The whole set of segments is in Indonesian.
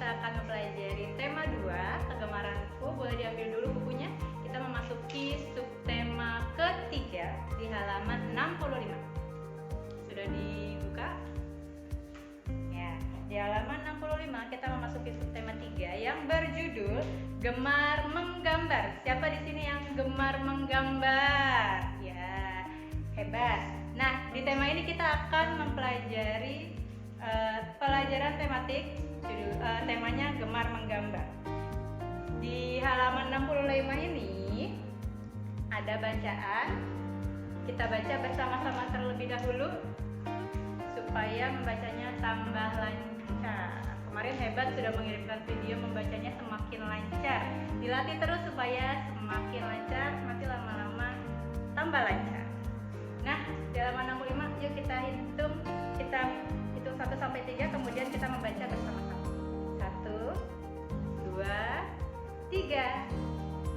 akan mempelajari tema 2, kegemaranku. Boleh diambil dulu bukunya. Kita memasuki subtema ketiga di halaman 65. Sudah dibuka? Ya, di halaman 65 kita memasuki subtema 3 yang berjudul gemar menggambar. Siapa di sini yang gemar menggambar? Ya, hebat. Nah, di tema ini kita akan mempelajari pelajaran tematik. Temanya gemar menggambar. Di halaman 65 ini ada bacaan. Kita baca bersama-sama terlebih dahulu supaya membacanya tambah lancar. Kemarin hebat sudah mengirimkan video membacanya semakin lancar. Dilatih terus supaya semakin lancar, nanti lama-lama tambah lancar. Nah, di halaman 65 yuk kita hitung 1 sampai 3, kemudian kita membaca bersama-sama. 1, 2, 3.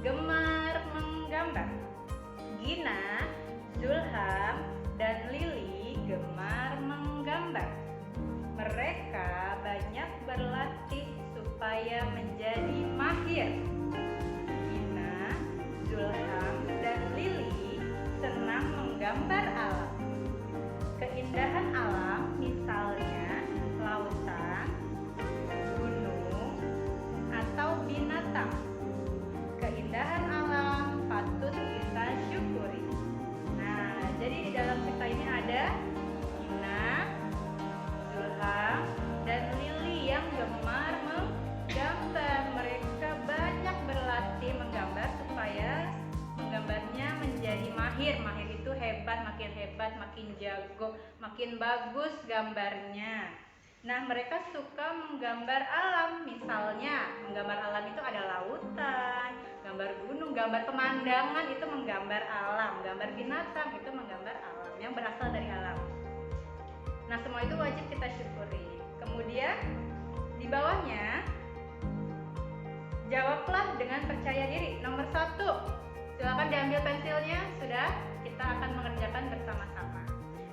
Gemar menggambar. Gina, Zulham, dan Lili gemar menggambar. Mereka banyak berlatih supaya menjadi mahir. Gina, Zulham, dan Lili senang menggambar alam. Keindahan alam misalnya lautan, gunung, atau binatang. Keindahan alam patut kita syukuri. Nah, jadi di dalam cerita ini ada Gina, Zulham, dan Lili yang gemar menggambar. Mereka banyak berlatih menggambar supaya menggambarnya menjadi mahir. Mahir itu hebat, makin jago, makin bagus gambarnya. Nah, mereka suka menggambar alam. Misalnya, menggambar alam itu ada lautan, gambar gunung, gambar pemandangan itu menggambar alam, gambar binatang itu menggambar alam yang berasal dari alam. Nah, semua itu wajib kita syukuri. Kemudian di bawahnya jawablah dengan percaya diri. Nomor 1, silakan diambil pensilnya. Sudah, kita akan mengerjakan bersama-sama.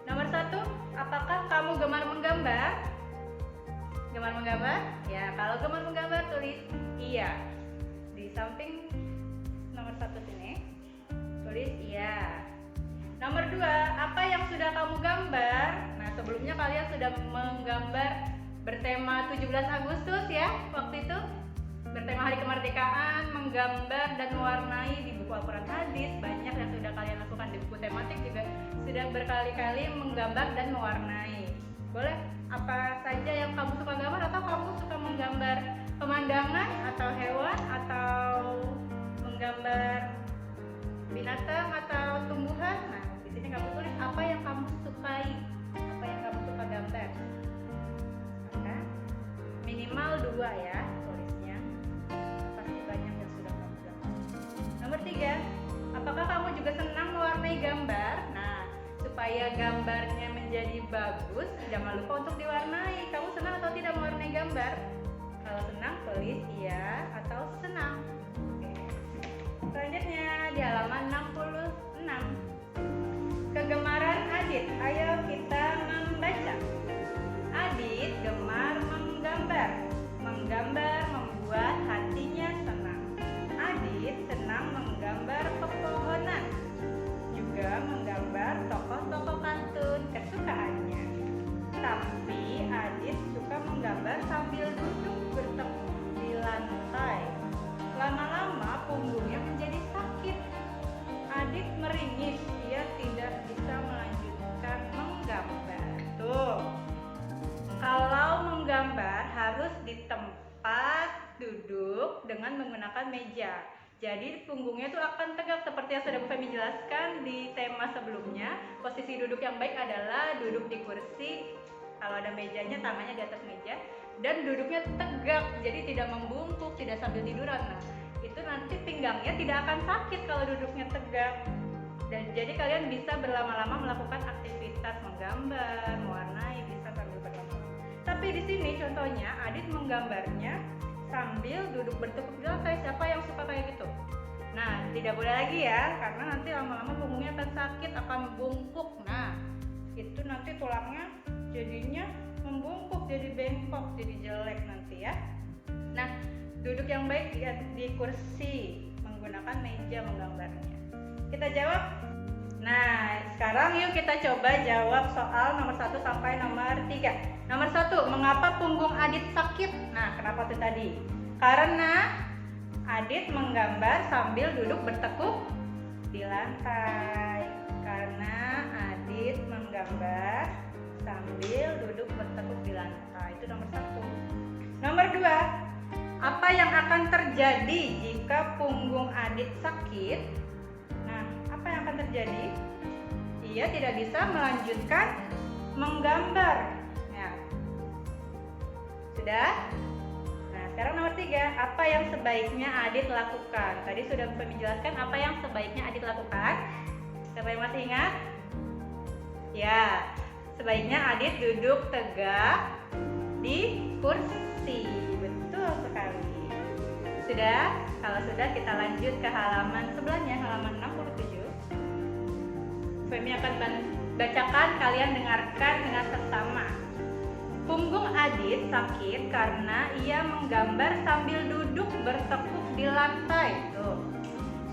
Nomor 1, apakah kamu gemar menggambar? Gemar menggambar? Ya, kalau gemar menggambar tulis iya. Di samping nomor 1 sini tulis iya. Nomor 2, apa yang sudah kamu gambar? Nah, sebelumnya kalian sudah menggambar bertema 17 Agustus ya, waktu itu bertema Hari Kemerdekaan, menggambar dan mewarnai di buku Al-Quran Hadis. Banyak yang sudah kalian lakukan di buku tematik juga sudah berkali-kali menggambar dan mewarnai. Boleh apa saja yang kamu suka gambar, atau kamu suka menggambar pemandangan atau hewan, atau menggambar binatang atau tumbuhan. Nah, di sini kamu tulis apa yang kamu sukai, apa yang kamu suka gambar. Maka minimal 2 ya tulisnya. Pasti banyak yang sudah kamu gambar. Nomor 3, apakah kamu juga senang mewarnai gambar? Nah, supaya gambarnya menjadi bagus, jangan lupa untuk diwarnai. Kamu senang atau tidak mewarnai gambar? Kalau senang tulis iya atau senang. Oke. Selanjutnya di halaman 66. Kegemaran Adit. Ayo kita membaca. Adit gemar menggambar. Menggambar membuat hatinya senang. Adit senang menggambar pepohonan. Juga menggambar tokoh-tokoh kartun kesukaannya. Tapi Adit suka menggambar sambil duduk bertepuk di lantai. Lama-lama punggungnya menjadi sakit. Adit meringis, dia tidak bisa melanjutkan menggambar. Tuh, kalau menggambar harus di tempat duduk dengan menggunakan meja. Jadi punggungnya itu akan tegak seperti yang sudah Bu Femi jelaskan di tema sebelumnya. Posisi duduk yang baik adalah duduk di kursi. Kalau ada mejanya, tangannya di atas meja, dan duduknya tegak, jadi tidak membungkuk, tidak sambil tiduran. Nah, itu nanti pinggangnya tidak akan sakit kalau duduknya tegak. Dan jadi kalian bisa berlama-lama melakukan aktivitas menggambar, mewarnai, bisa sambil berlama-lama. Tapi di sini contohnya Adit menggambarnya sambil duduk bertepuk di lantai. Siapa yang suka kayak gitu? Nah, tidak boleh lagi ya, karena nanti lama-lama punggungnya akan sakit, akan bungkuk. Nah, itu nanti tulangnya jadinya membungkuk, jadi bengkok, jadi jelek nanti ya. Nah, duduk yang baik di kursi, menggunakan meja menggambarnya. Kita jawab. Nah, sekarang yuk kita coba jawab soal nomor 1 sampai nomor 3. Nomor 1, mengapa punggung Adit sakit? Nah, kenapa tuh tadi? Karena Adit menggambar sambil duduk bertekuk di lantai. Karena Adit menggambar sambil duduk bertekuk di lantai. Itu nomor 1. Nomor 2, apa yang akan terjadi jika punggung Adit sakit? Nah, apa yang akan terjadi? Ia tidak bisa melanjutkan menggambar. Ya. Sudah? Nah, sekarang nomor 3, apa yang sebaiknya Adit lakukan? Tadi sudah bisa menjelaskan apa yang sebaiknya Adit lakukan. Siapa yang masih ingat? Ya, sebaiknya Adit duduk tegak di kursi. Betul sekali. Sudah? Kalau sudah, kita lanjut ke halaman sebelahnya, halaman 67. Femi akan bacakan, kalian dengarkan dengan seksama. Punggung Adit sakit karena ia menggambar sambil duduk bertekuk di lantai. Tuh.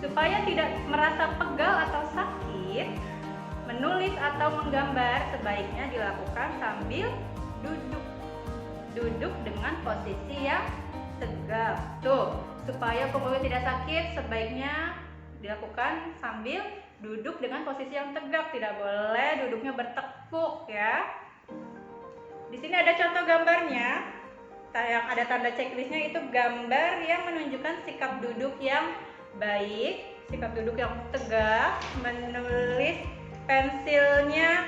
Supaya tidak merasa pegal atau sakit, menulis atau menggambar sebaiknya dilakukan sambil duduk. Duduk dengan posisi yang tegak. Tuh, supaya punggungnya tidak sakit, sebaiknya dilakukan sambil duduk dengan posisi yang tegak. Tidak boleh duduknya bertekuk ya. Di sini ada contoh gambarnya. Yang ada tanda checklistnya itu gambar yang menunjukkan sikap duduk yang baik, sikap duduk yang tegak, menulis pensilnya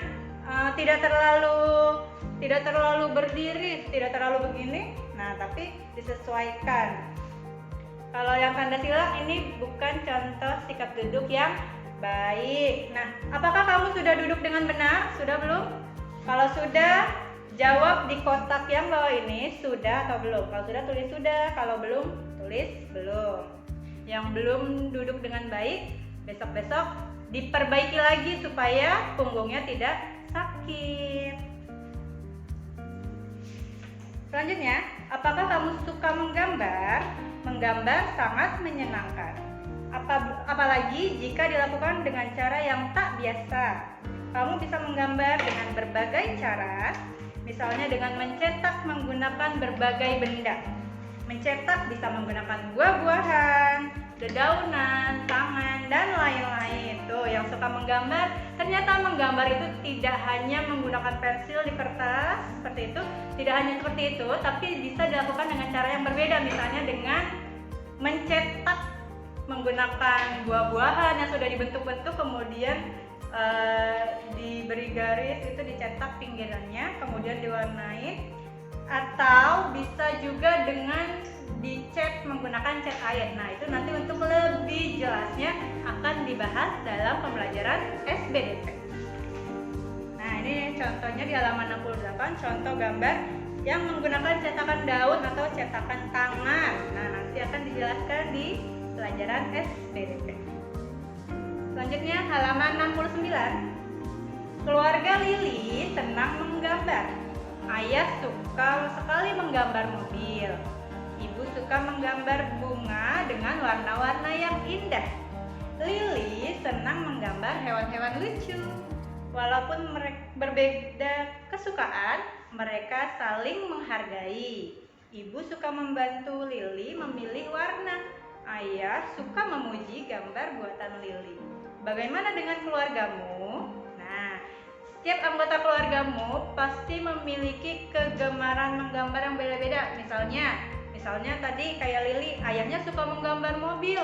tidak terlalu berdiri, tidak terlalu begini. Nah, tapi disesuaikan. Kalau yang tanda silang ini bukan contoh sikap duduk yang baik. Nah, apakah kamu sudah duduk dengan benar? Sudah belum? Kalau sudah, jawab di kotak yang bawah ini, sudah atau belum. Kalau sudah, tulis sudah. Kalau belum, tulis belum. Yang belum duduk dengan baik, besok-besok diperbaiki lagi supaya punggungnya tidak sakit. Selanjutnya, apakah kamu suka menggambar? Menggambar sangat menyenangkan. Apalagi jika dilakukan dengan cara yang tak biasa. Kamu bisa menggambar dengan berbagai cara, misalnya dengan mencetak menggunakan berbagai benda. Mencetak bisa menggunakan buah-buahan, dedaunan, tangan, dan lain-lain. Tuh, yang suka menggambar, ternyata menggambar itu tidak hanya menggunakan pensil di kertas seperti itu, tidak hanya seperti itu, tapi bisa dilakukan dengan cara yang berbeda, misalnya dengan mencetak menggunakan buah-buahan yang sudah dibentuk-bentuk, kemudian diberi garis, itu dicetak pinggirannya, kemudian diwarnai, atau bisa juga dengan dicat menggunakan cat air. Nah, itu nanti untuk lebih jelasnya akan dibahas dalam pembelajaran SBDP. Nah, ini contohnya di halaman 68, contoh gambar yang menggunakan cetakan daun atau cetakan tangan. Nah, nanti akan dijelaskan di pelajaran SBDP. Selanjutnya halaman 69. Keluarga Lili senang menggambar. Ayah suka sekali menggambar mobil. Ibu suka menggambar bunga dengan warna-warna yang indah. Lili senang menggambar hewan-hewan lucu. Walaupun mereka berbeda kesukaan, mereka saling menghargai. Ibu suka membantu Lili memilih warna. Ayah suka memuji gambar buatan Lili. Bagaimana dengan keluargamu? Nah, setiap anggota keluargamu pasti memiliki kegemaran menggambar yang beda-beda. Misalnya tadi kayak Lili, ayahnya suka menggambar mobil,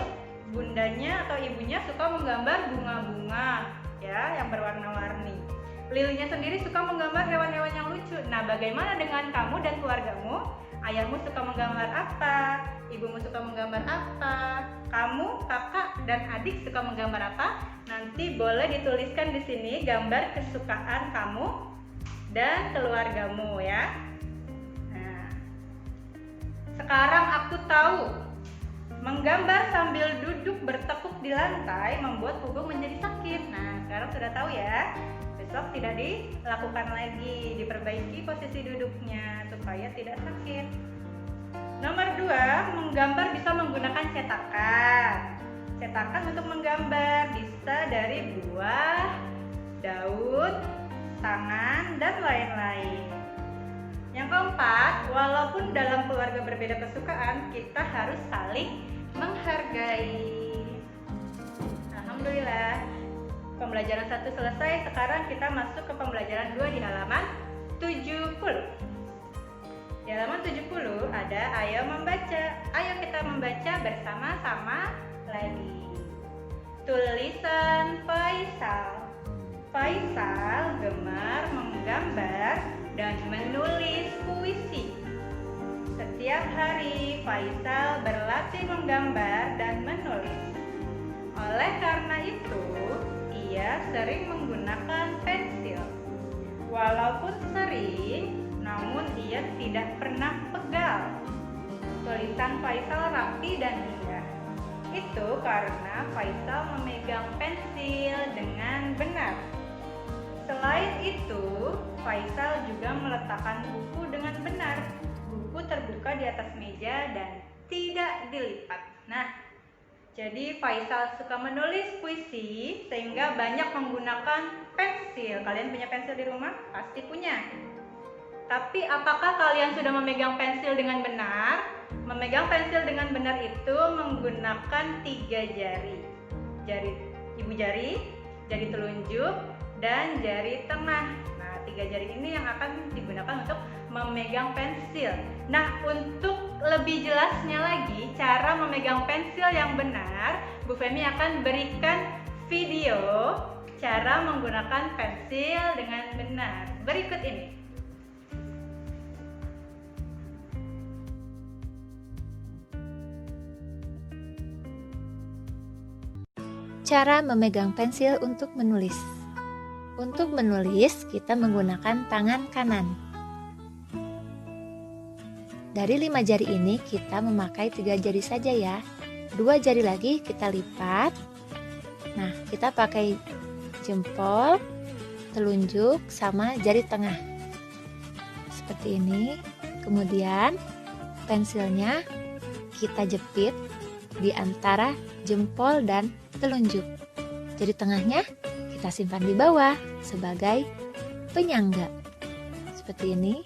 bundanya atau ibunya suka menggambar bunga-bunga ya yang berwarna-warni. Lilinya sendiri suka menggambar hewan-hewan yang lucu. Nah, bagaimana dengan kamu dan keluargamu? Ayahmu suka menggambar apa? Ibumu suka menggambar apa? Kamu, kakak, dan adik suka menggambar apa? Nanti boleh dituliskan di sini gambar kesukaan kamu dan keluargamu ya. Nah, sekarang aku tahu menggambar sambil duduk bertekuk di lantai membuat punggung menjadi sakit. Nah, sekarang sudah tahu ya. Besok tidak dilakukan lagi, diperbaiki posisi duduknya supaya tidak sakit. Nomor 2, menggambar bisa menggunakan cetakan. Cetakan untuk menggambar bisa dari buah, daun, tangan, dan lain-lain. Yang keempat, walaupun dalam keluarga berbeda kesukaan, kita harus saling menghargai. Alhamdulillah, pembelajaran 1 selesai. Sekarang kita masuk ke pembelajaran 2 di halaman 70. Di halaman 70 ada ayo membaca. Ayo kita membaca bersama-sama lagi. Tulisan Faisal. Faisal gemar menggambar dan menulis puisi. Setiap hari Faisal berlatih menggambar dan menulis. Oleh karena itu, ia sering menggunakan pensil. Walaupun sering, namun ia tidak pernah pegal. Tulisan Faisal rapi dan indah. Itu karena Faisal memegang pensil dengan benar. Selain itu, Faisal juga meletakkan buku dengan benar. Buku terbuka di atas meja dan tidak dilipat. Nah, jadi Faisal suka menulis puisi sehingga banyak menggunakan pensil. Kalian punya pensil di rumah? Pasti punya. Tapi apakah kalian sudah memegang pensil dengan benar? Memegang pensil dengan benar itu menggunakan 3 jari. Jari ibu jari, jari telunjuk, dan jari tengah. Nah, 3 jari ini yang akan digunakan untuk memegang pensil. Nah, untuk lebih jelasnya lagi cara memegang pensil yang benar, Bu Femi akan berikan video cara menggunakan pensil dengan benar. Berikut ini. Cara memegang pensil untuk menulis. Untuk menulis, kita menggunakan tangan kanan. Dari 5 jari ini, kita memakai 3 jari saja ya. 2 jari lagi kita lipat. Nah, kita pakai jempol, telunjuk, sama jari tengah. Seperti ini. Kemudian, pensilnya kita jepit di antara jempol dan telunjuk. Jari tengahnya kita simpan di bawah sebagai penyangga. Seperti ini.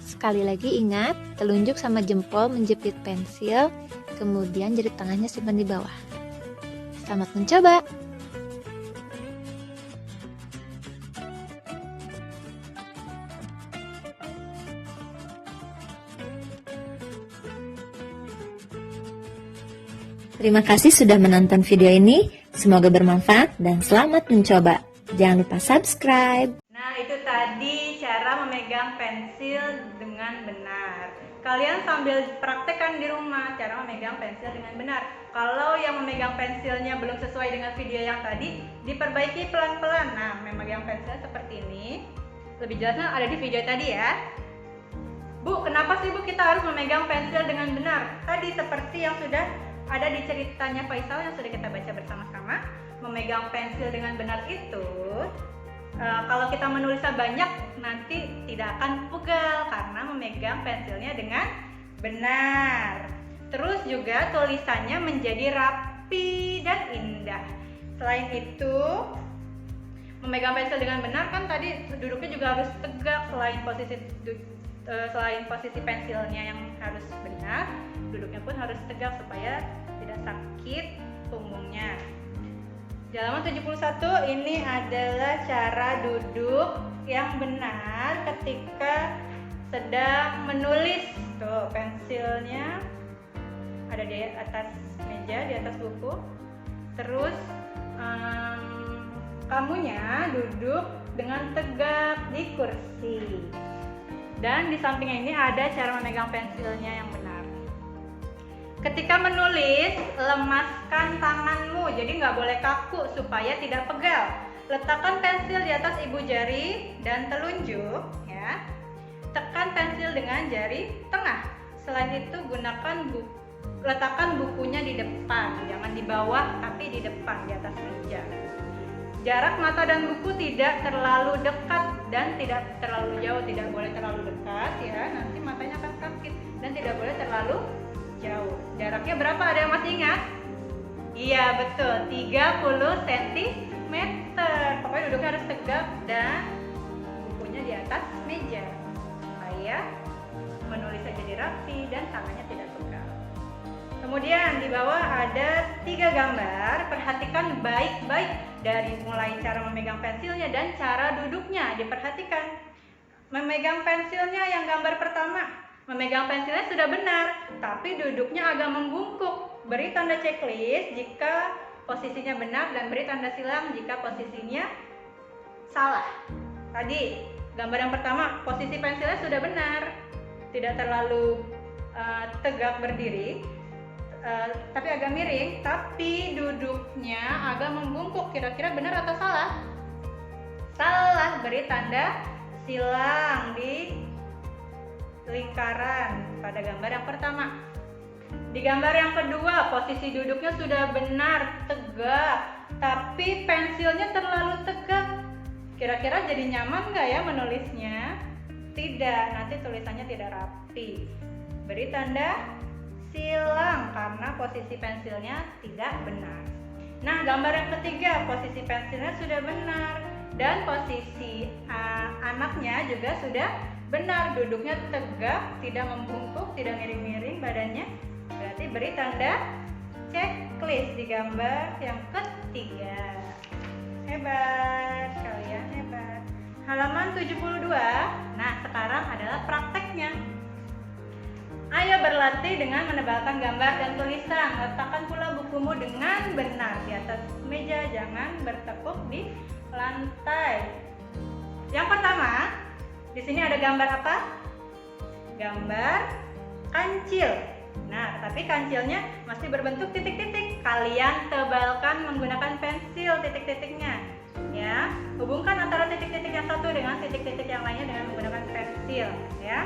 Sekali lagi ingat, telunjuk sama jempol menjepit pensil, kemudian jari tengahnya simpan di bawah. Selamat mencoba. Terima kasih sudah menonton video ini. Semoga bermanfaat dan selamat mencoba. Jangan lupa subscribe. Nah, itu tadi cara memegang pensil dengan benar. Kalian sambil praktekkan di rumah cara memegang pensil dengan benar. Kalau yang memegang pensilnya belum sesuai dengan video yang tadi, diperbaiki pelan-pelan. Nah, memegang pensil seperti ini. Lebih jelasnya ada di video tadi ya. Bu, kenapa sih Bu kita harus memegang pensil dengan benar? Tadi seperti yang sudah ada di ceritanya Faisal yang sudah kita baca bersama-sama. Memegang pensil dengan benar itu, kalau kita menulisnya banyak, nanti tidak akan pegal karena memegang pensilnya dengan benar. Terus juga tulisannya menjadi rapi dan indah. Selain itu, memegang pensil dengan benar kan tadi duduknya juga harus tegak. Selain posisi pensilnya yang harus benar, duduknya pun harus tegak supaya tidak sakit punggungnya. Di halaman 71 ini adalah cara duduk yang benar ketika sedang menulis. Tuh, pensilnya ada di atas meja, di atas buku. Terus kamunya duduk dengan tegak di kursi. Dan di samping ini ada cara memegang pensilnya yang benar. Ketika menulis, lemaskan tanganmu, jadi nggak boleh kaku supaya tidak pegal. Letakkan pensil di atas ibu jari dan telunjuk, ya. Tekan pensil dengan jari tengah. Selain itu, letakkan bukunya di depan, jangan di bawah, tapi di depan, di atas meja. Jarak mata dan buku tidak terlalu dekat dan tidak terlalu jauh, tidak boleh terlalu dekat ya, nanti matanya akan sakit, dan tidak boleh terlalu jauh. Jaraknya berapa? Ada yang masih ingat? Iya betul, 30 cm. Pokoknya duduknya harus tegak dan bukunya di atas meja supaya menulisnya jadi rapi dan tangannya tidak pegal. Kemudian di bawah ada 3 gambar. Perhatikan baik-baik dari mulai cara memegang pensilnya dan cara duduknya. Diperhatikan. Memegang pensilnya yang gambar pertama. Memegang pensilnya sudah benar, tapi duduknya agak membungkuk. Beri tanda checklist jika posisinya benar dan beri tanda silang jika posisinya salah. Tadi gambar yang pertama, posisi pensilnya sudah benar, tidak terlalu tegak berdiri, tapi agak miring, tapi duduknya agak membungkuk. Kira-kira benar atau salah? Salah. Beri tanda silang di lingkaran pada gambar yang pertama. Di gambar yang kedua, posisi duduknya sudah benar, tegak, tapi pensilnya terlalu tegak. Kira-kira jadi nyaman nggak ya menulisnya? Tidak, nanti tulisannya tidak rapi. Beri tanda silang karena posisi pensilnya tidak benar. Nah, gambar yang ketiga, posisi pensilnya sudah benar dan posisi anaknya juga sudah benar. Duduknya tegak, tidak membungkuk, tidak miring-miring badannya. Berarti beri tanda checklist di gambar yang ketiga. Hebat, kalian hebat. Halaman 72. Nah, sekarang adalah prakteknya. Ayo berlatih dengan menebalkan gambar dan tulisan. Letakkan pula bukumu dengan benar di atas meja, jangan bertekuk di lantai. Yang pertama, di sini ada gambar apa? Gambar kancil. Nah, tapi kancilnya masih berbentuk titik-titik. Kalian tebalkan menggunakan pensil titik-titiknya. Ya, hubungkan antara titik-titik yang satu dengan titik-titik yang lainnya dengan menggunakan pensil. Ya,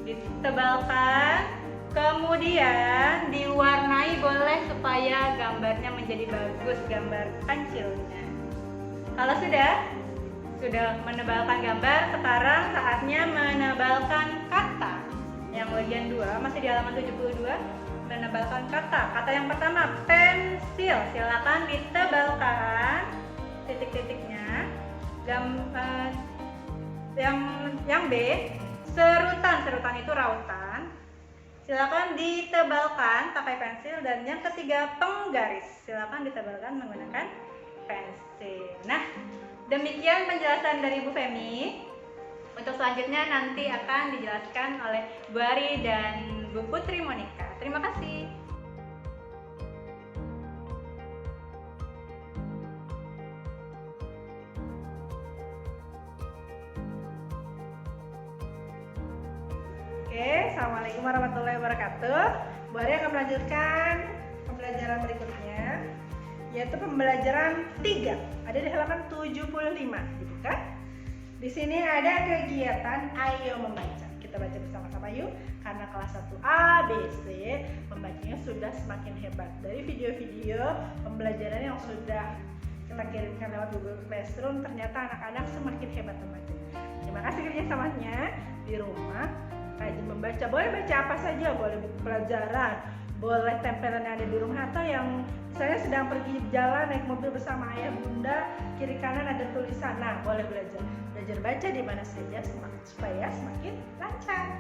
ditebalkan, kemudian diwarnai boleh supaya gambarnya menjadi bagus, gambar kancilnya. Kalau sudah menebalkan gambar, sekarang saatnya menebalkan kata. Yang bagian 2 masih di halaman 72, menebalkan kata. Kata yang pertama, pensil. Silakan ditebalkan titik-titiknya. Yang B, serutan. Serutan itu rautan. Silakan ditebalkan pakai pensil. Dan yang ketiga, penggaris. Silakan ditebalkan menggunakan pensil. Nah, demikian penjelasan dari Bu Femi. Untuk selanjutnya nanti akan dijelaskan oleh Bu Ari dan Bu Putri Monika. Terima kasih. Oke, Assalamualaikum warahmatullahi wabarakatuh. Bu Ari akan melanjutkan pembelajaran berikutnya, yaitu pembelajaran 3. Ada di halaman 75, gitu kan? Di sini ada kegiatan ayo membaca. Kita baca bersama-sama yuk. Karena kelas 1A, B, C membacanya sudah semakin hebat. Dari video-video pembelajaran yang sudah kita kirimkan lewat Google Classroom, ternyata anak-anak semakin hebat membaca. Terima kasih kerjasamanya. Di rumah rajin membaca. Boleh baca apa saja, boleh buku pelajaran, boleh tempelan yang ada di rumah, atau yang saya sedang pergi jalan naik mobil bersama ayah bunda, kiri kanan ada tulisan. Nah, boleh belajar baca di mana saja supaya semakin lancar.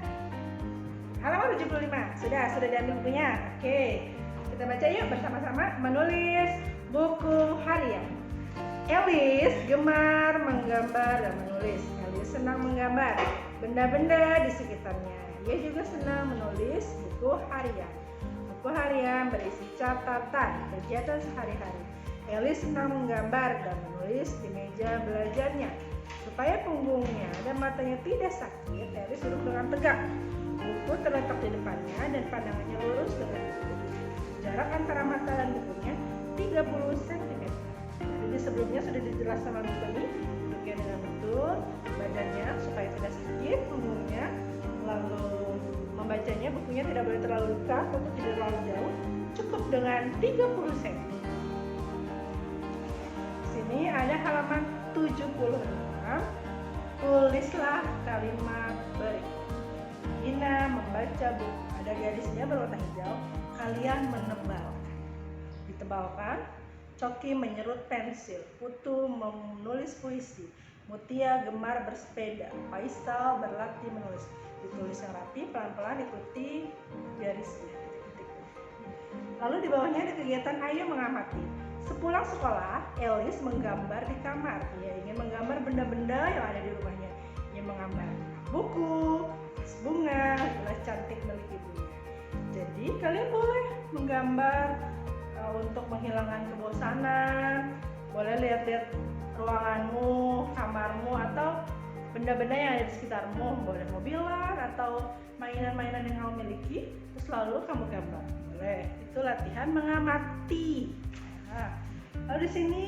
Halaman 75 sudah diambil bukunya. Oke, kita baca yuk bersama-sama. Menulis buku harian. Elis gemar menggambar dan menulis. Elis senang menggambar benda-benda di sekitarnya. Ia juga senang menulis buku harian. Buku harian berisi catatan kegiatan sehari-hari. Elis senang menggambar dan menulis di meja belajarnya. Supaya punggungnya dan matanya tidak sakit, Elis duduk dengan tegak. Buku terletak di depannya dan pandangannya lurus dengan buku. Jarak antara mata dan bukunya 30 cm. Jadi sebelumnya sudah dijelaskan sama Bu Femi, duduknya dengan betul, badannya supaya tidak sakit, punggungnya, lalu membacanya bukunya tidak boleh terlalu dekat atau tidak terlalu jauh, cukup dengan 30 cm. Sini ada halaman 76. Tulislah kalimat berikut. Ina membaca buku kalian menebal. Ditebalkan, Coki menyerut pensil, Putu menulis puisi, Mutia gemar bersepeda, Faisal berlatih menulis. Ditulis yang rapi, pelan-pelan ikuti garisnya. Lalu di bawahnya ada kegiatan ayo mengamati. Sepulang sekolah, Elis menggambar di kamar. Ia ingin menggambar benda-benda yang ada di rumahnya. Ia menggambar buku, vas bunga, gelas cantik milik ibunya. Jadi kalian boleh menggambar untuk menghilangkan kebosanan. Boleh lihat-lihat ruanganmu, kamarmu, atau benda-benda yang ada di sekitarmu. Boleh mobilan atau mainan-mainan yang kamu miliki, terus lalu kamu gambar. Boleh. Itu latihan mengamati. Nah, lalu di sini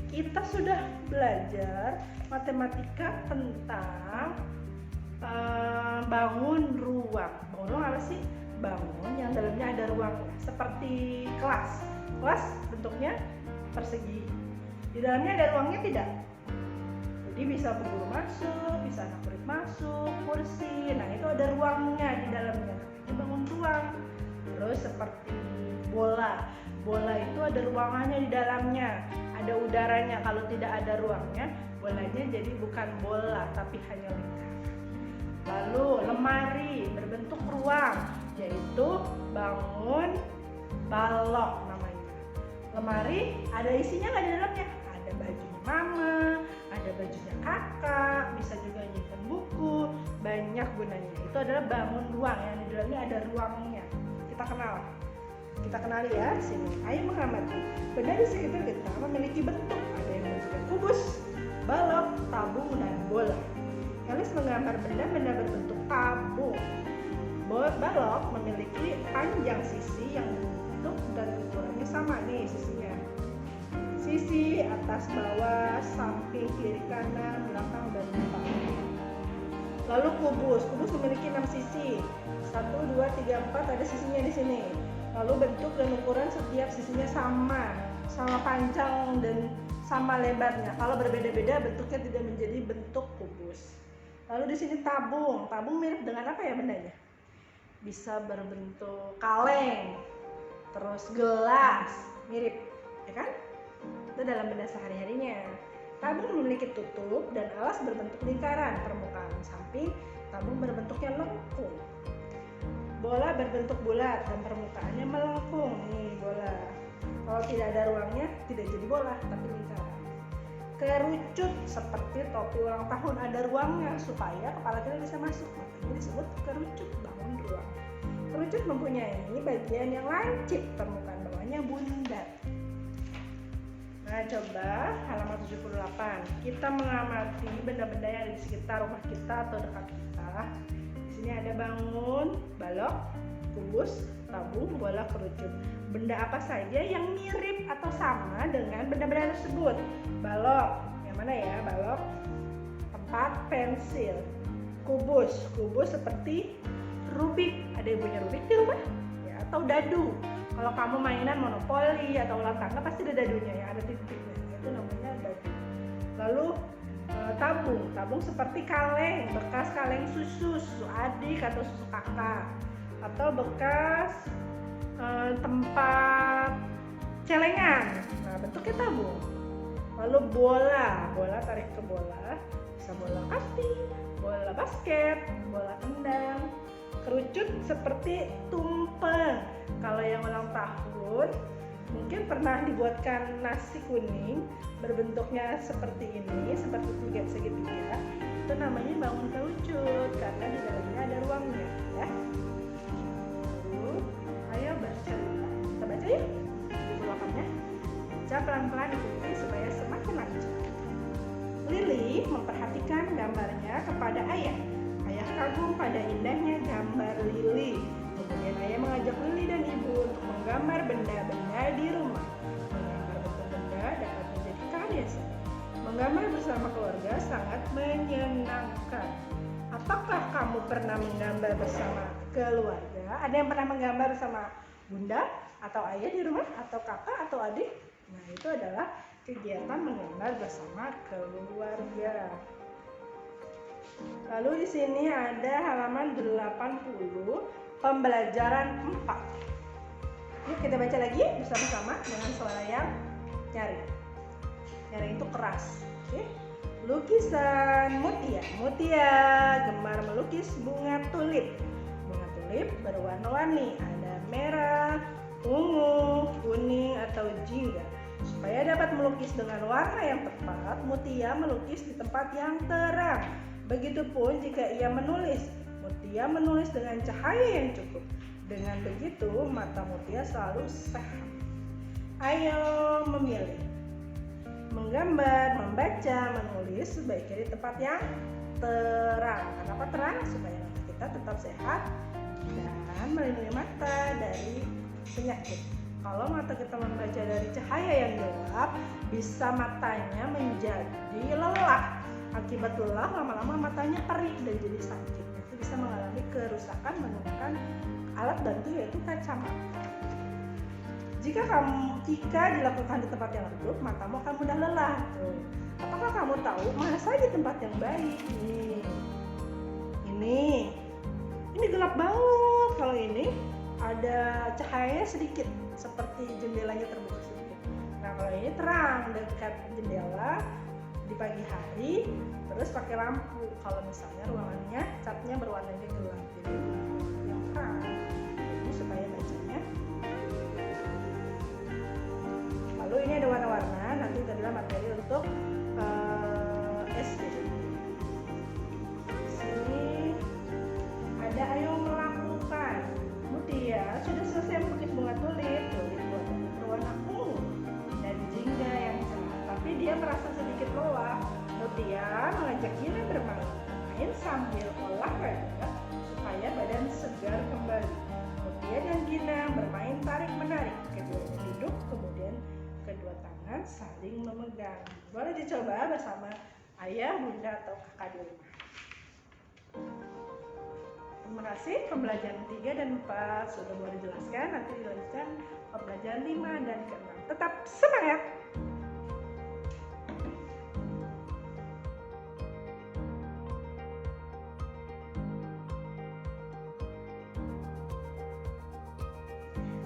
kita sudah belajar matematika tentang bangun ruang. Bangun ruang apa sih? Bangun yang dalamnya ada ruangnya. Seperti kelas. Kelas bentuknya persegi. Di dalamnya ada ruangnya tidak? Jadi bisa bu guru masuk, bisa anak murid masuk, kursi. Nah itu ada ruangnya di dalamnya. Ini bangun ruang. Terus seperti bola. Bola itu ada ruangannya di dalamnya. Ada udaranya. Kalau tidak ada ruangnya, bolanya jadi bukan bola tapi hanya lingkar. Lalu lemari berbentuk ruang, yaitu bangun balok namanya. Lemari ada isinya nggak di dalamnya? Ada bajunya mama, ada bajunya kakak, bisa juga nyimpen buku, banyak gunanya. Itu adalah bangun ruang, yang di dalamnya ada ruangnya. Kita kenali ya sini. Ayo mengamati. Benda di sekitar kita memiliki bentuk. Ada yang bentuknya kubus, balok, tabung, dan bola. Elis menggambar benda-benda berbentuk tabung. Balok memiliki panjang sisi yang bentuk dan ukurannya sama nih sisinya. Sisi atas bawah, samping, kiri kanan, belakang, dan depan. Lalu kubus memiliki 6 sisi. 1, 2, 3, 4 ada sisinya di sini. Lalu bentuk dan ukuran setiap sisinya sama panjang dan sama lebarnya. Kalau berbeda-beda bentuknya tidak menjadi bentuk kubus. Lalu di sini tabung mirip dengan apa ya bendanya? Bisa berbentuk kaleng, terus gelas, mirip, ya kan? Itu dalam benda sehari-harinya. Tabung memiliki tutup dan alas berbentuk lingkaran, permukaan samping tabung berbentuknya lengkung. Bola berbentuk bulat dan permukaannya melengkung. Nih bola. Kalau tidak ada ruangnya tidak jadi bola tapi lingkaran. Kerucut seperti topi ulang tahun, ada ruangnya supaya kepala kita bisa masuk, makanya disebut kerucut, bangun ruang. Kerucut mempunyai bagian yang lancip, permukaan bawahnya bundar. Nah coba halaman 78, kita mengamati benda-benda yang ada di sekitar rumah kita atau dekat kita. Di sini ada bangun, balok, kubus, tabung, bola, kerucut. Benda apa saja yang mirip atau sama dengan benda-benda tersebut? Balok, yang mana ya? Balok tempat pensil. Kubus seperti Rubik. Ada yang punya Rubik di rumah? Ya, atau dadu. Kalau kamu mainan monopoli atau ulang tangga pasti ada dadunya ya, ada titiknya. Itu namanya dadu. Lalu tabung seperti kaleng, bekas kaleng susu adik atau susu kakak, atau bekas tempat celengan. Nah, bentuknya tabung. Lalu bola tarik ke bola, bisa bola kasti, bola basket, bola tendang. Kerucut seperti tumpeng. Kalau yang ulang tahun mungkin pernah dibuatkan nasi kuning berbentuknya seperti ini, seperti segitiga. Itu namanya bangun kerucut karena di dalamnya ada ruangnya, ya. Ayo bercerita. Kita baca yuk buku-bukunya. Baca pelan-pelan ikuti supaya semakin lancar. Lili memperhatikan gambarnya kepada ayah. Ayah kagum pada indahnya gambar Lili. Kemudian ayah mengajak Lili dan ibu untuk menggambar benda-benda di rumah. Menggambar bentuk benda dapat menjadi karya seni. Menggambar bersama keluarga sangat menyenangkan. Apakah kamu pernah menggambar bersama keluarga? Ada yang pernah menggambar sama bunda atau ayah di rumah, atau kakak atau adik? Nah, itu adalah kegiatan menggambar bersama keluarga. Lalu di sini ada halaman 80, pembelajaran 4. Yuk kita baca lagi bersama-sama dengan suara yang nyaring. Nyaring itu keras. Oke. Lukisan Mutia. Mutia gemar melukis bunga tulip. Bunga tulip berwarna-warni, ada merah, ungu, kuning, atau jingga. Supaya dapat melukis dengan warna yang tepat, Mutia melukis di tempat yang terang. Begitupun jika ia menulis, Mutia menulis dengan cahaya yang cukup. Dengan begitu, mata Mutia selalu sehat. Ayo memilih. Menggambar, membaca, menulis sebaiknya di tempat yang terang. Kenapa terang? Supaya mata kita tetap sehat dan melindungi mata dari penyakit. Kalau mata kita membaca dari cahaya yang gelap, bisa matanya menjadi lelah. Akibat lelah, lama-lama matanya perih dan jadi sakit. Itu bisa mengalami kerusakan menggunakan alat bantu yaitu kacamata. Jika dilakukan di tempat yang redup, matamu akan mudah lelah. Apakah kamu tahu mana saja tempat yang baik? Ini gelap banget. Kalau ini ada cahayanya sedikit, seperti jendelanya terbuka sedikit. Nah, kalau ini terang dekat jendela di pagi hari, terus pakai lampu. Kalau misalnya ruangannya catnya berwarnanya gelap, jadi yang terang. Jadi supaya bacanya. Lalu ini ada warna-warna. Nanti itu adalah materi untuk SD. Di sini ada ayo melakukan. Mutia sudah selesai melukis bunga tulip berwarna ungu dan jingga yang cerah, tapi dia merasa sedikit lelah. Mutia mengajak Gina bermain sambil olahraga supaya badan segar kembali. Mutia dan Gina bermain tarik-menarik. Keduanya duduk, kemudian kedua tangan saling memegang. Boleh dicoba bersama ayah, bunda, atau kakak di rumah. Terima kasih. Pembelajaran 3 dan 4 sudah boleh dijelaskan. Nanti dilanjutkan pembelajaran 5 dan ke-6. Tetap semangat!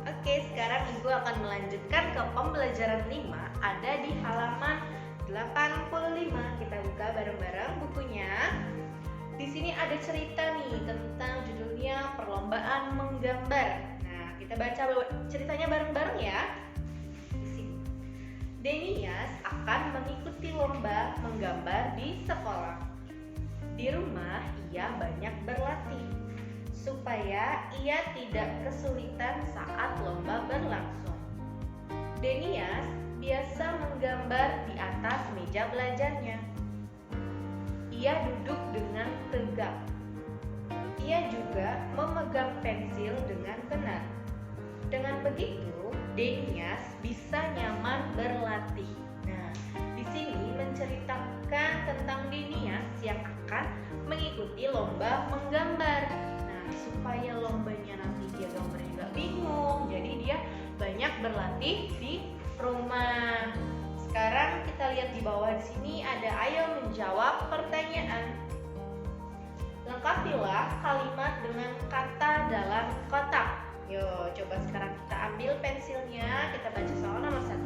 Oke, sekarang Ibu akan melanjutkan ke pembelajaran 5. Ada di halaman 85. Kita buka bareng-bareng bukunya. Di sini ada cerita nih tentang judulnya perlombaan menggambar. Nah, kita baca ceritanya bareng-bareng ya. Di sini. Denias akan mengikuti lomba menggambar di sekolah. Di rumah ia banyak berlatih supaya ia tidak kesulitan saat lomba berlangsung. Denias biasa menggambar di atas meja belajarnya. Ia duduk dengan tegak. Ia juga memegang pensil dengan benar. Dengan begitu, Denias bisa nyaman berlatih. Nah, di sini menceritakan tentang Denias yang akan mengikuti lomba menggambar. Nah, supaya lombanya nanti dia gambarnya nggak bingung, jadi dia banyak berlatih di rumah. Sekarang kita lihat di bawah di sini ada ayo menjawab pertanyaan. Lengkapilah kalimat dengan kata dalam kotak. Yo, coba sekarang kita ambil pensilnya, kita baca soal nomor 1.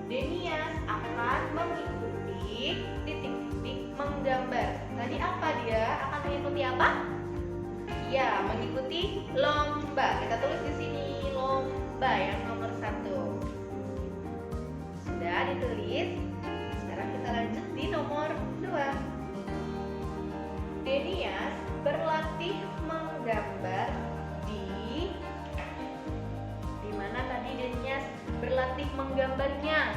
Denias akan mengikuti titik-titik menggambar. Tadi apa dia? Akan mengikuti apa? Ya, mengikuti lomba. Kita tulis di sini lomba yang nomor 1. Sudah ditulis. Sekarang kita lanjut di nomor 2. Denias berlatih menggambar di mana tadi Denias berlatih menggambarnya?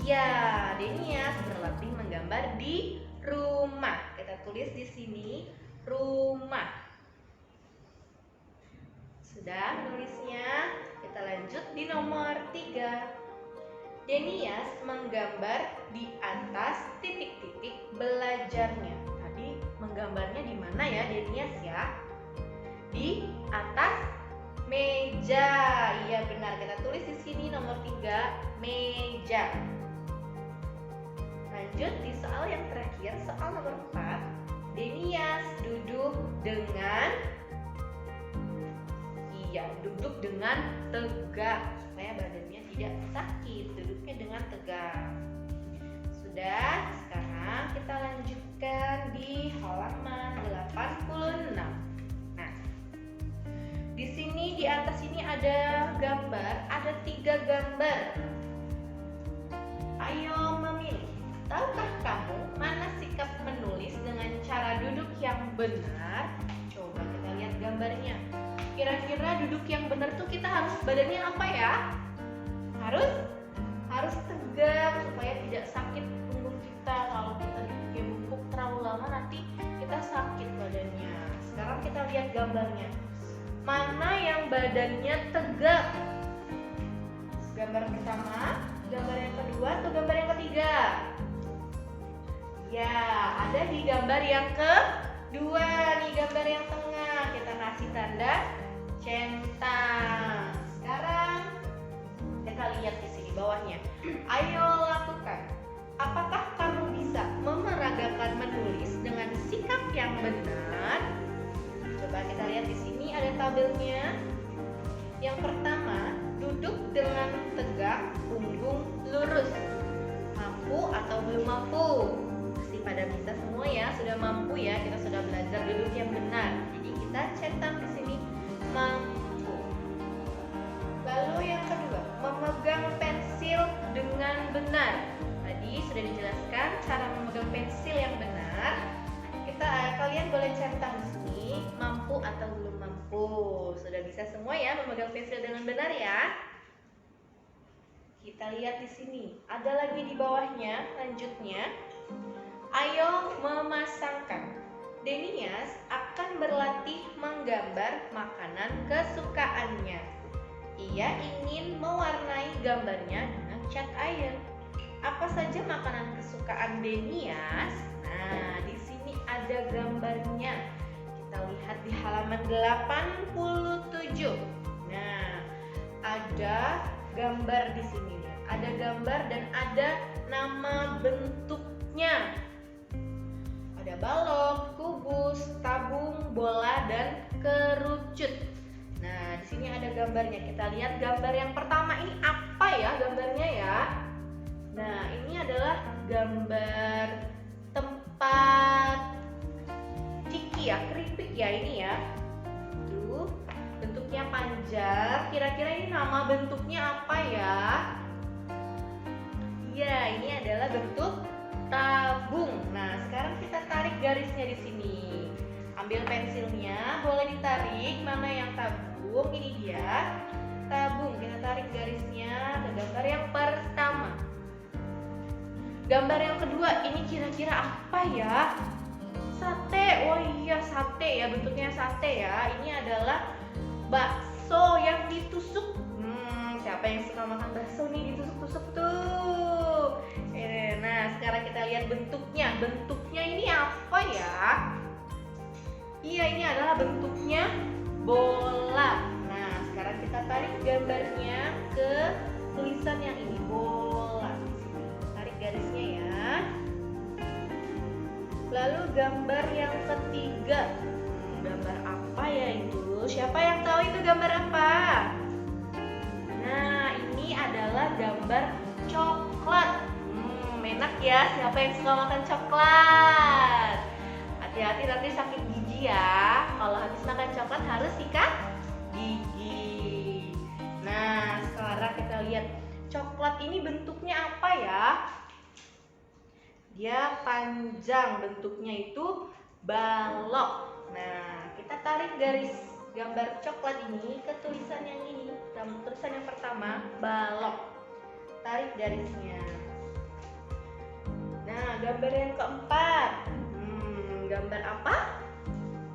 Iya, Denias berlatih menggambar di rumah. Kita tulis di sini rumah. Sudah nulisnya? Kita lanjut di nomor 3. Denias menggambar di atas titik-titik belajarnya. Tadi menggambarnya di mana ya Denias ya? Di atas meja. Iya benar, kita tulis di sini nomor 3, meja. Lanjut di soal yang terakhir, soal nomor 4. Denias duduk dengan dengan tegak supaya badannya tidak sakit. Duduknya dengan tegak. Sudah, sekarang kita lanjutkan di halaman 86. Nah, di sini di atas ini ada gambar, ada 3 gambar. Ayo memilih. Tahukah kamu mana sikap menulis dengan cara duduk yang benar? Coba kita lihat gambarnya. Kira-kira duduk yang benar tuh kita harus badannya apa ya? Harus tegak supaya tidak sakit punggung kita. Kalau kita duduknya bungkuk terlalu lama nanti kita sakit badannya. Sekarang kita lihat gambarnya. Mana yang badannya tegak? Gambar pertama, gambar yang kedua, atau gambar yang ketiga? Ya, ada di gambar yang kedua nih, gambar yang tengah. Kita kasih tanda centang. Sekarang kita lihat di sini bawahnya. Ayo lakukan. Apakah kamu bisa memeragakan menulis dengan sikap yang benar? Coba kita lihat di sini ada tabelnya. Yang pertama, duduk dengan tegak, punggung lurus. Mampu atau belum mampu? Pasti pada bisa semua ya, sudah mampu ya. Kita sudah belajar duduk yang benar. Jadi kita centang di sini mampu. Lalu yang kedua, memegang pensil dengan benar. Tadi sudah dijelaskan cara memegang pensil yang benar. Kalian boleh centang di sini mampu atau belum mampu. Sudah bisa semua ya memegang pensil dengan benar ya. Kita lihat di sini. Ada lagi di bawahnya, lanjutnya. Ayo memasangkan. Denias akan berlatih menggambar makanan kesukaannya. Ia ingin mewarnai gambarnya dengan cat air. Apa saja makanan kesukaan Denias? Nah, di sini ada gambarnya. Kita lihat di halaman 87. Nah, ada gambar di sini. Ada gambar dan ada nama bentuknya. Ada balok, kubus, tabung, bola, dan kerucut. Nah, di sini ada gambarnya. Kita lihat gambar yang pertama ini apa ya gambarnya ya? Nah, ini adalah gambar tempat ciki ya, keripik ya ini ya. Tuh, bentuknya panjang. Kira-kira ini nama bentuknya apa ya? Ya, ini adalah bentuk tabung. Nah, sekarang kita tarik garisnya di sini. Ambil pensilnya, boleh ditarik mana yang tabung. Ini dia tabung. Kita tarik garisnya ke gambar yang pertama. Gambar yang kedua, ini kira-kira apa ya? Sate. Oh iya, sate ya, bentuknya sate ya. Ini adalah bakso yang ditusuk. Siapa yang suka makan bakso nih ditusuk-tusuk tuh? Nah, sekarang kita lihat bentuknya. Bentuknya ini apa ya? Iya, ini adalah bentuknya bola. Nah, sekarang kita tarik gambarnya ke tulisan yang ini, bola. Tarik garisnya ya. Lalu gambar yang ketiga. Gambar apa ya itu? Siapa yang tahu itu gambar apa? Nah, ini adalah gambar coklat. Enak ya, siapa yang suka makan coklat? Hati-hati nanti sakit gigi ya. Kalau habis makan coklat harus sikat gigi. Nah, sekarang kita lihat coklat ini bentuknya apa ya? Dia panjang, bentuknya itu balok. Nah, kita tarik garis gambar coklat ini ke tulisan yang ini. Tulisan yang pertama, balok. Tarik garisnya. Nah, gambar yang keempat. Gambar apa?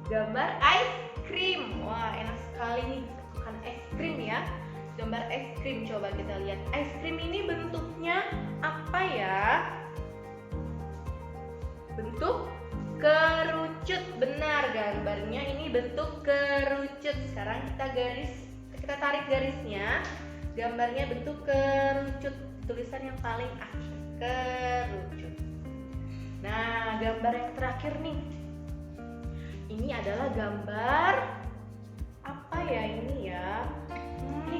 Gambar ice cream. Wah, enak sekali nih makan es krim ya. Gambar es krim, coba kita lihat. Es krim ini bentuknya apa ya? Bentuk kerucut. Benar, gambarnya ini bentuk kerucut. Sekarang kita tarik garisnya. Gambarnya bentuk kerucut. Tulisan yang paling akhir, kerucut. Nah, gambar yang terakhir nih. Ini adalah gambar apa ya ini ya?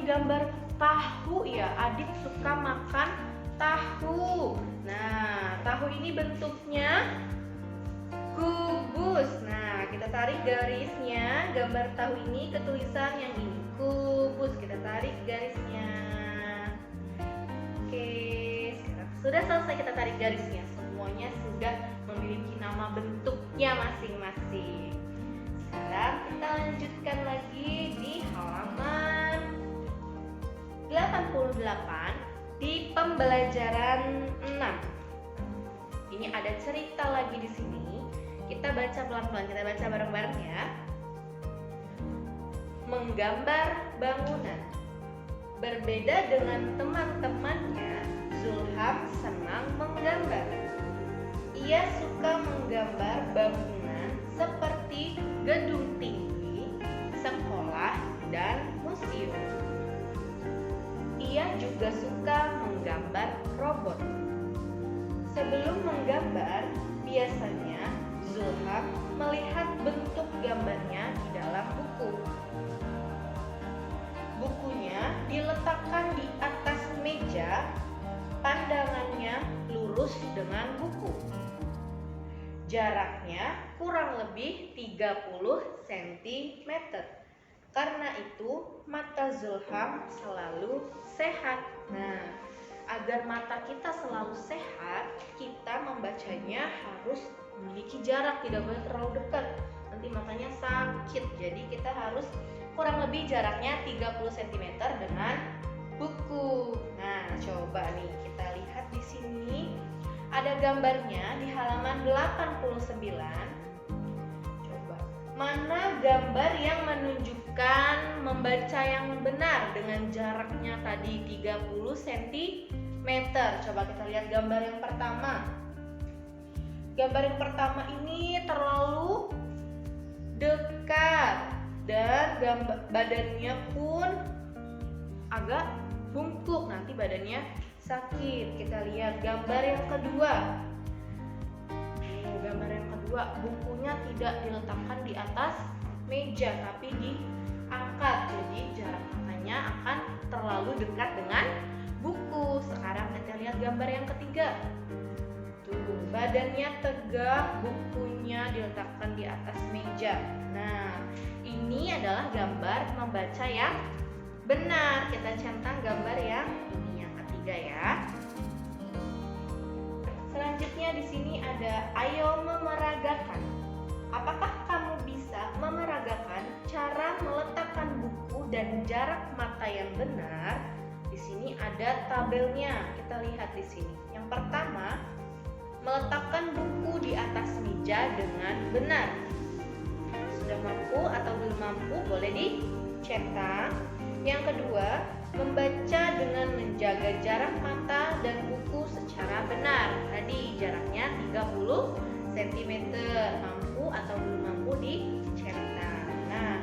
nih gambar tahu ya. Adik suka makan tahu. Nah, tahu ini bentuknya kubus. Nah, kita tarik garisnya. Gambar tahu ini ke tulisan yang ini, kubus. Kita tarik garisnya. Oke, sekarang sudah selesai kita tarik garisnya. Semuanya sudah memiliki nama bentuknya masing-masing. Sekarang kita lanjutkan lagi di halaman 88 di pembelajaran 6. Ini ada cerita lagi di sini. Kita baca pelan-pelan, kita baca bareng-bareng ya. Menggambar bangunan. Berbeda dengan teman-temannya, Zulham senang menggambar. Ia suka menggambar bangunan seperti gedung tinggi, sekolah, dan museum. Ia juga suka menggambar robot. Sebelum menggambar, biasanya Zulham melihat bentuk gambarnya di dalam buku. Bukunya diletakkan di atas meja, pandangannya lurus dengan buku. Jaraknya kurang lebih 30 cm. Karena itu mata Zulham selalu sehat. Nah, agar mata kita selalu sehat, kita membacanya harus memiliki jarak, tidak boleh terlalu dekat. Nanti matanya sakit. Jadi kita harus kurang lebih jaraknya 30 cm dengan buku. Nah, coba nih kita lihat di sini. Ada gambarnya di halaman 89. Coba, mana gambar yang menunjukkan membaca yang benar dengan jaraknya tadi 30 cm? Coba kita lihat gambar yang pertama. Gambar yang pertama ini terlalu dekat dan badannya pun agak bungkuk, nanti badannya sakit. Kita lihat gambar yang kedua. Gambar yang kedua, bukunya tidak diletakkan di atas meja tapi diangkat. Jadi jarak matanya akan terlalu dekat dengan buku. Sekarang kita lihat gambar yang ketiga. Tuh, badannya tegak, bukunya diletakkan di atas meja. Nah, ini adalah gambar membaca yang benar. Kita centang gambar yang ini, yang ketiga ya. Selanjutnya di sini ada ayo memeragakan. Apakah kamu bisa memeragakan cara meletakkan buku dan jarak mata yang benar? Di sini ada tabelnya. Kita lihat di sini. Yang pertama, meletakkan buku di atas meja dengan benar. Sudah mampu atau belum mampu boleh dicentang. Yang kedua, membaca dengan menjaga jarak mata dan buku secara benar. Tadi jaraknya 30 cm. Mampu atau belum mampu dicentang. Nah,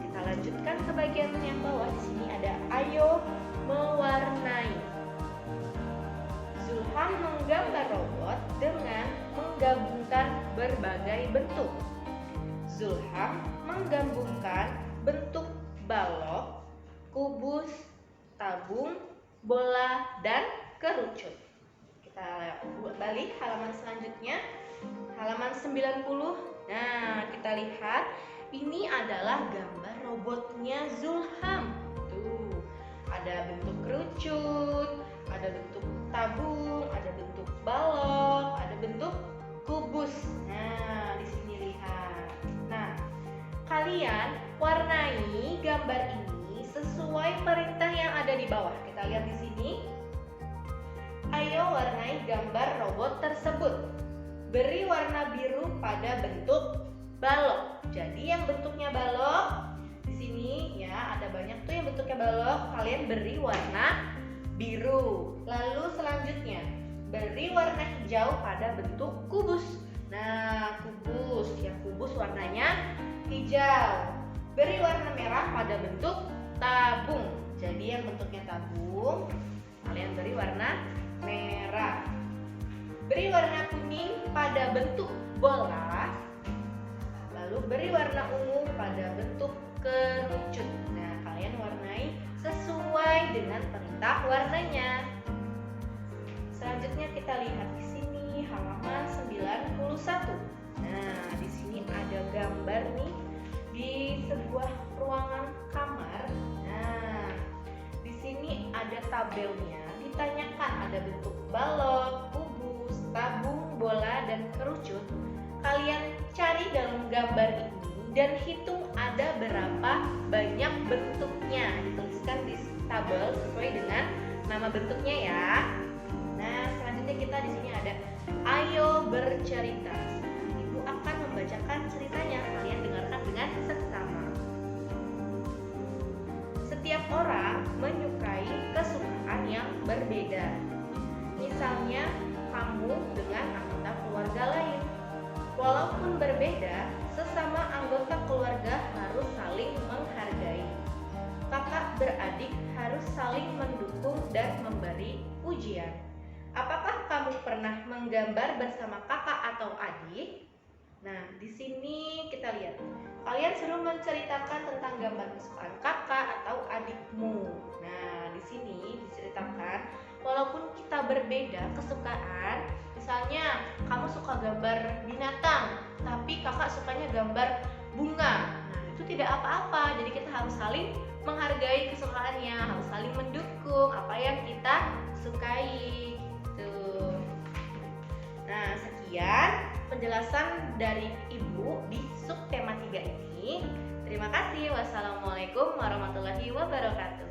kita lanjutkan ke bagian yang bawah. Di sini ada ayo mewarnai. Zulham menggambar robot dengan menggabungkan berbagai bentuk. Zulham menggabungkan bentuk balok, kubus, tabung, bola, dan kerucut. Kita balik halaman selanjutnya, halaman 90. Nah, kita lihat ini adalah gambar robotnya Zulham. Tuh, ada bentuk kerucut, ada bentuk tabung, ada bentuk balok, ada bentuk kubus. Nah, di sini lihat. Nah, kalian warnai gambar ini sesuai perintah yang ada di bawah. Kita lihat di sini. Ayo warnai gambar robot tersebut. Beri warna biru pada bentuk balok. Jadi yang bentuknya balok di sini ya, ada banyak tuh yang bentuknya balok. Kalian beri warna biru. Lalu selanjutnya beri warna hijau pada bentuk kubus. Nah, kubus, yang kubus warnanya hijau. Beri warna merah pada bentuk tabung. Jadi yang bentuknya tabung, kalian beri warna merah. Beri warna kuning pada bentuk bola. Lalu beri warna ungu pada bentuk kerucut. Nah, kalian warnai sesuai sesuai dengan perintah warnanya. Selanjutnya kita lihat di sini halaman 91. Nah, di sini ada gambar nih di sebuah ruangan kamar. Nah, di sini ada tabelnya. Ditanyakan ada bentuk balok, kubus, tabung, bola, dan kerucut. Kalian cari dalam gambar ini dan hitung ada berapa banyak bentuknya. Dituliskan di tabel sesuai dengan nama bentuknya ya. Nah, selanjutnya kita di sini ada ayo bercerita. Ibu akan membacakan ceritanya. Kalian dengarkan dengan seksama. Setiap orang menyukai kesukaan yang berbeda. Misalnya, kamu dengan anggota keluarga lain. Walaupun berbeda, sesama anggota keluarga harus saling menghargai. Kakak beradik harus saling mendukung dan memberi pujian. Apakah kamu pernah menggambar bersama kakak atau adik? Nah, di sini kita lihat. Kalian suruh menceritakan tentang gambar kesukaan kakak atau adikmu. Nah, di sini diceritakan walaupun kita berbeda kesukaan, misalnya kamu suka gambar binatang, tapi kakak sukanya gambar bunga. Nah, itu tidak apa-apa. Jadi kita harus saling menghargai kesukaannya, harus saling mendukung apa yang kita sukai. Gitu. Nah, sekian penjelasan dari Ibu di subtema 3 ini. Terima kasih. Wassalamualaikum warahmatullahi wabarakatuh.